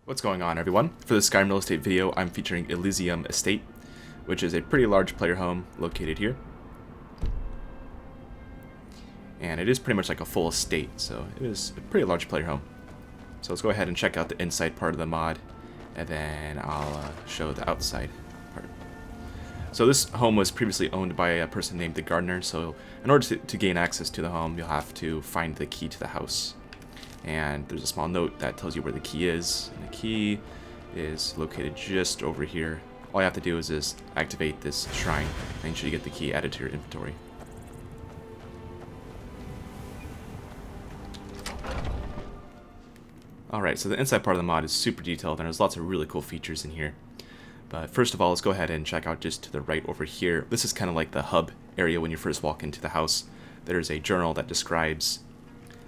What's going on, everyone? For this Skyrim real estate video, I'm featuring Elysium Estate, which is a pretty large player home located here. And it is pretty much like a full estate, so it is a pretty large player home. So let's go ahead and check out the inside part of the mod, and then I'll show the outside part. So this home was previously owned by a person named the Gardener, so in order to gain access to the home, you'll have to find the key to the house. And there's a small note that tells you where the key is, and the key is located just over here. All you have to do is just activate this shrine, and you should get the key added to your inventory. Alright, so the inside part of the mod is super detailed, and there's lots of really cool features in here. But first of all, let's go ahead and check out just to the right over here. This is kind of like the hub area when you first walk into the house. There's a journal that describes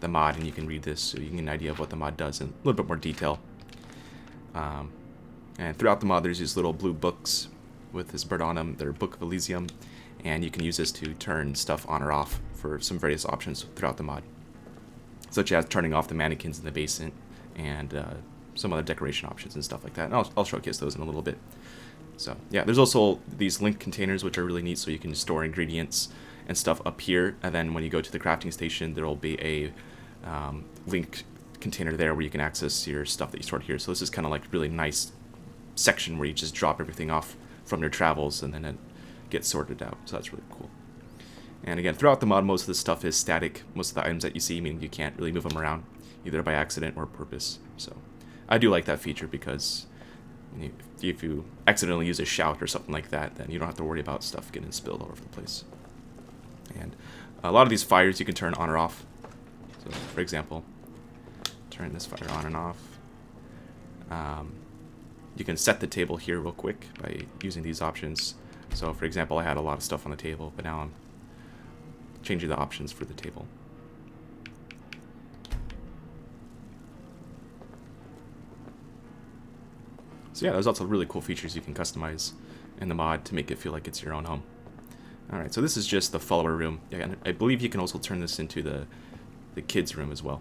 the mod, and you can read this so you can get an idea of what the mod does in a little bit more detail. And throughout the mod, there's these little blue books with this bird on them. They're Book of Elysium, and you can use this to turn stuff on or off for some various options throughout the mod, such as turning off the mannequins in the basement and some other decoration options and stuff like that. And I'll showcase those in a little bit. So yeah, there's also these link containers, which are really neat, so you can store ingredients and stuff up here, and then when you go to the crafting station, there will be a link container there where you can access your stuff that you stored here. So this is kind of like a really nice section where you just drop everything off from your travels and then it gets sorted out. So that's really cool. And again, throughout the mod, most of the stuff is static. Most of the items that you see, meaning you can't really move them around, either by accident or purpose. So I do like that feature because if you accidentally use a shout or something like that, then you don't have to worry about stuff getting spilled all over the place. And a lot of these fires you can turn on or off. So, for example, turn this fire on and off. You can set the table here real quick by using these options. So, for example, I had a lot of stuff on the table, but now I'm changing the options for the table. So yeah, there's lots of really cool features you can customize in the mod to make it feel like it's your own home. Alright, so this is just the follower room. Yeah, and I believe you can also turn this into the kids' room as well.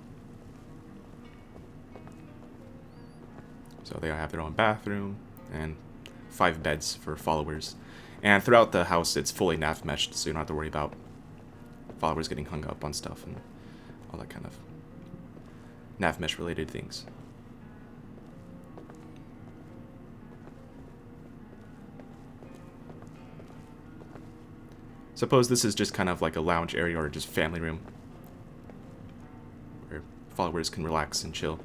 So they have their own bathroom and 5 beds for followers. And throughout the house, it's fully nav meshed, so you don't have to worry about followers getting hung up on stuff and all that kind of nav mesh related things. Suppose this is just kind of like a lounge area or just family room where followers can relax and chill.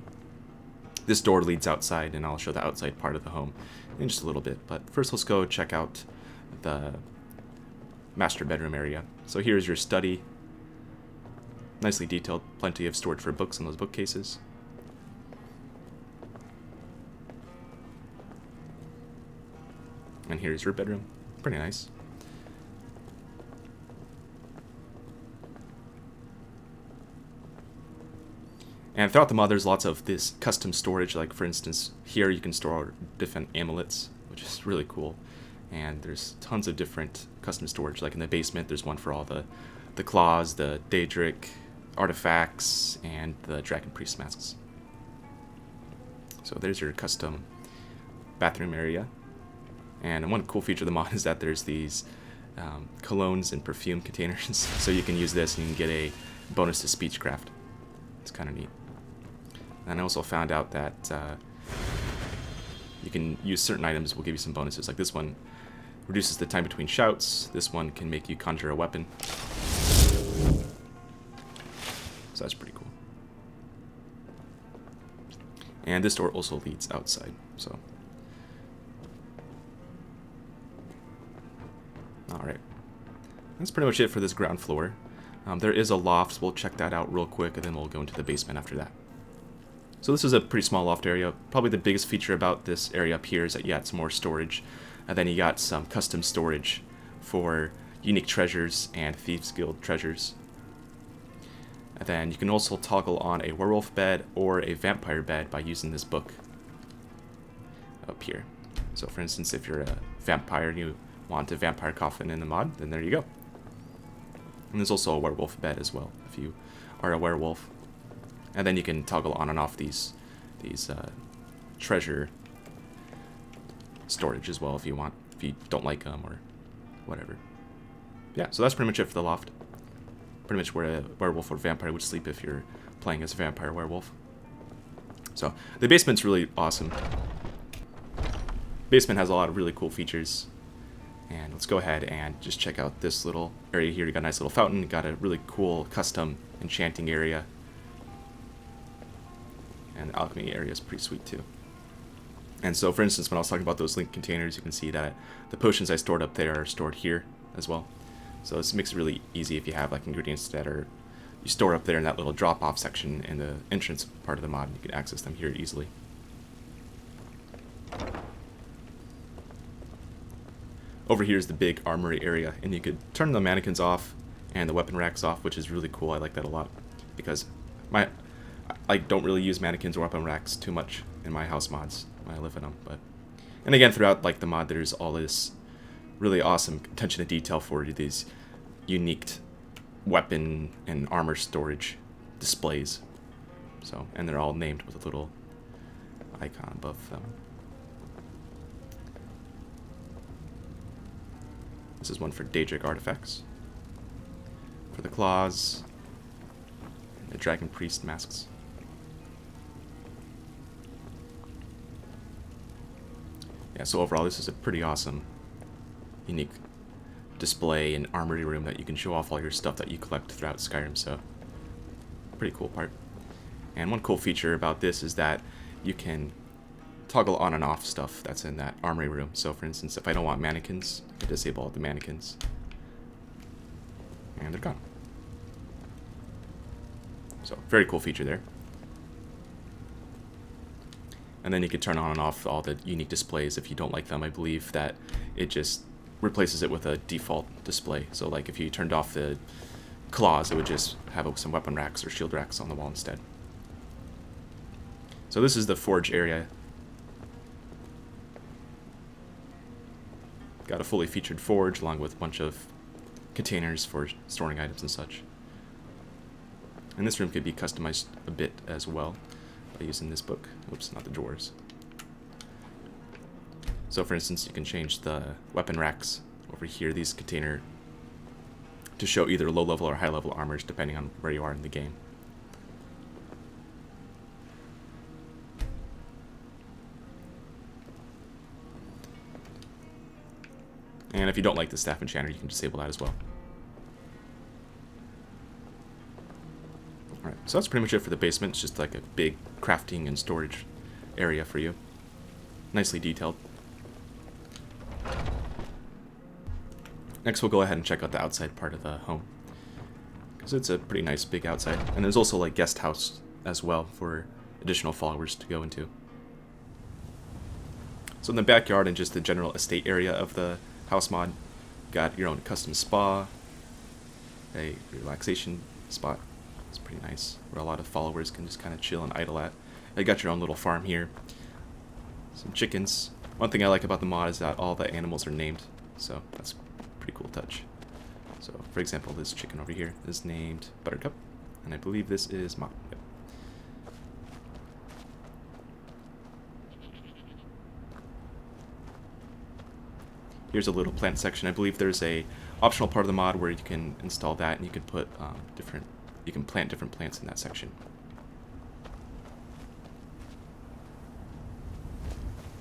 This door leads outside, and I'll show the outside part of the home in just a little bit. But first, let's go check out the master bedroom area. So here's your study. Nicely detailed, plenty of storage for books in those bookcases. And here's your bedroom. Pretty nice. And throughout the mod, there's lots of this custom storage. Like, for instance, here you can store different amulets, which is really cool. And there's tons of different custom storage. Like in the basement, there's one for all the claws, the Daedric artifacts, and the Dragon Priest masks. So there's your custom bathroom area. And one cool feature of the mod is that there's these colognes and perfume containers. So you can use this and you can get a bonus to speechcraft. It's kind of neat. And I also found out that you can use certain items will give you some bonuses. Like this one reduces the time between shouts. This one can make you conjure a weapon. So that's pretty cool. And this door also leads outside. So, alright. That's pretty much it for this ground floor. There is a loft, so we'll check that out real quick, and then we'll go into the basement after that. So this is a pretty small loft area. Probably the biggest feature about this area up here is that you got some more storage. And then you got some custom storage for unique treasures and Thieves Guild treasures. And then you can also toggle on a werewolf bed or a vampire bed by using this book up here. So for instance, if you're a vampire and you want a vampire coffin in the mod, then there you go. And there's also a werewolf bed as well, if you are a werewolf. And then you can toggle on and off these treasure storage as well if you want, if you don't like them or whatever. Yeah, so that's pretty much it for the loft. Pretty much where a werewolf or vampire would sleep if you're playing as a vampire werewolf. So the basement's really awesome. Basement has a lot of really cool features. And let's go ahead and just check out this little area here. You got a nice little fountain, you got a really cool custom enchanting area. And the alchemy area is pretty sweet too. And so for instance, when I was talking about those link containers, you can see that the potions I stored up there are stored here as well. So this makes it really easy if you have like ingredients that are you store up there in that little drop-off section in the entrance part of the mod. You can access them here easily. Over here is the big armory area, and you could turn the mannequins off and the weapon racks off, which is really cool. I like that a lot because I don't really use mannequins or weapon racks too much in my house mods when I live in them. And again, throughout like the mod, there's all this really awesome attention to detail for these unique weapon and armor storage displays. So, and they're all named with a little icon above them. This is one for Daedric artifacts. For the claws, and the dragon priest masks. Yeah, so overall this is a pretty awesome, unique display and armory room that you can show off all your stuff that you collect throughout Skyrim, so pretty cool part. And one cool feature about this is that you can toggle on and off stuff that's in that armory room. So for instance, if I don't want mannequins, I disable all the mannequins. And they're gone. So very cool feature there. And then you can turn on and off all the unique displays if you don't like them. I believe that it just replaces it with a default display. So like if you turned off the claws, it would just have some weapon racks or shield racks on the wall instead. So this is the forge area. Got a fully featured forge along with a bunch of containers for storing items and such. And this room could be customized a bit as well by using this book. Oops, not the drawers. So for instance, you can change the weapon racks over here, these container, to show either low level or high level armors depending on where you are in the game. And if you don't like the staff enchanter, you can disable that as well. Alright, so that's pretty much it for the basement. It's just like a big crafting and storage area for you. Nicely detailed. Next we'll go ahead and check out the outside part of the home, because it's a pretty nice big outside. And there's also like guest house as well for additional followers to go into. So in the backyard and just the general estate area of the house mod, got your own custom spa, a relaxation spot. It's pretty nice, where a lot of followers can just kind of chill and idle at. You got your own little farm here, some chickens. One thing I like about the mod is that all the animals are named, so that's a pretty cool touch. So for example, this chicken over here is named Buttercup, and I believe this is Mop. Yep. Here's a little plant section. I believe there's a optional part of the mod where you can install that, and you can put you can plant different plants in that section.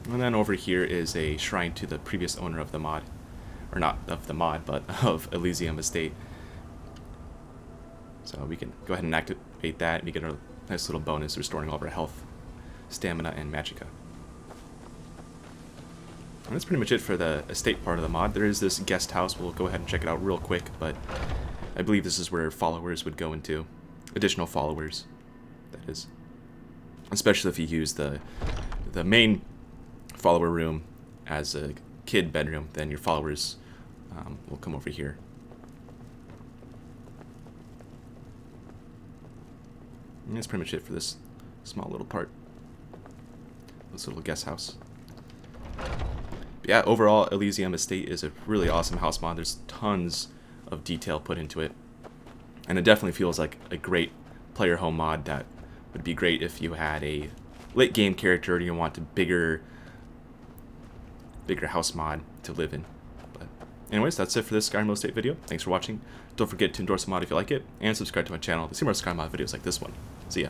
And then over here is a shrine to the previous owner of the mod, or not of the mod, but of Elysium Estate. So we can go ahead and activate that, and we get a nice little bonus restoring all of our health, stamina, and magicka. And that's pretty much it for the estate part of the mod. There is this guest house. We'll go ahead and check it out real quick, but I believe this is where followers would go into. Additional followers, that is. Especially if you use the main follower room as a kid bedroom, then your followers will come over here. And that's pretty much it for this small little part. This little guest house. Yeah, overall, Elysium Estate is a really awesome house mod. There's tons of detail put into it. And it definitely feels like a great player home mod that would be great if you had a late game character, you want a bigger house mod to live in. But anyways, that's it for this Skyrim real estate video. Thanks for watching. Don't forget to endorse the mod if you like it, and subscribe to my channel to see more Skyrim mod videos like this one. See ya.